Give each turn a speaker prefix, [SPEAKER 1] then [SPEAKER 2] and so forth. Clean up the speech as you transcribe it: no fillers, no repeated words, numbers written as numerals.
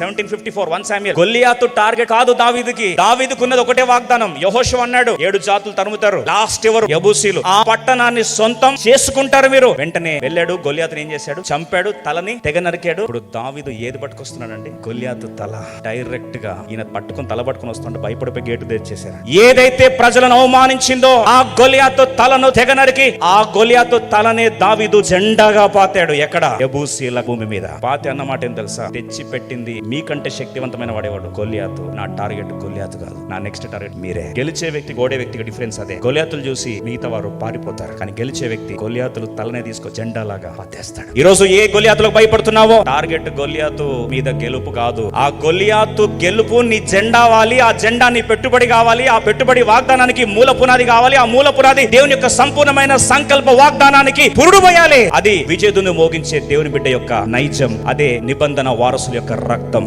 [SPEAKER 1] 1754 1 Samuel. గొల్లియాతు target కాదు దావీదుకి. దావీదుకున్నది ఒకటే వాగ్దానం. యెహోషువ అన్నాడు 7 జాతులు తరుముతారు, లాస్ట్ ఎవరు? యెబూసీలు. ఆ పట్టణాన్ని సొంతం చేసుకుంటారు మీరు. వెంటనే వెళ్ళాడు, గొల్లియాతుని ఏం చేశాడు? చంపాడు, తలని తెగ నరికాడు. ఇప్పుడు దావీదు ఏది పట్టుకొస్తున్నాడండి? గొల్లియాతు తల. డైరెక్ట్ గా ఈయన పట్టుకుని తల పట్టుకుని వస్తుంటే భయపడిపోయి గేటు తెరిచేశారు. ఏదైతే ప్రజలను అవమానించిందో ఆ గొల్లియాతు తలను తెగ నరికి ఆ గొల్లియాతు తలనే దావీదు జెండాగా పాతాడు. ఎక్కడ? యెబూసీల భూమి మీద. పాతి అన్నమాట ఏం తెలుసా? తెచ్చి పెట్టింది మీకంటే శక్తివంతమైన వాడేవాడు గొల్లియాతు. నా టార్గెట్ గొల్లియాతు కాదు, నా నెక్స్ట్ టార్గెట్ మీరే. గెలిచే వ్యక్తి ఓడే వ్యక్తికి డిఫరెన్స్ అదే. గొల్లియాతులు చూసి మిగతా వారు పారిపోతారు, కానీ గెలిచే వ్యక్తి గొల్లియాతులు తలనే తీసుకో జెండాలాగా పాతేస్తాడు. ఈ రోజు ఏ గొల్లియాతులకు భయపడుతున్నావో టార్గెట్ గొల్లియాతు మీద గెలుపు కాదు. ఆ గొల్లియాతు గెలుపు నీ జెండా వాలి. ఆ జెండా నీ పెట్టుబడి కావాలి. ఆ పెట్టుబడి వాగ్దానానికి మూల పునాది కావాలి. ఆ మూల పునాది దేవుని యొక్క సంపూర్ణమైన సంకల్ప వాగ్దానానికి పురుడు పోయాలి. అది విజేదుని మోగించే దేవుని బిడ్డ యొక్క నైజం. అదే నిబంధన వారసుల యొక్క రక్తం.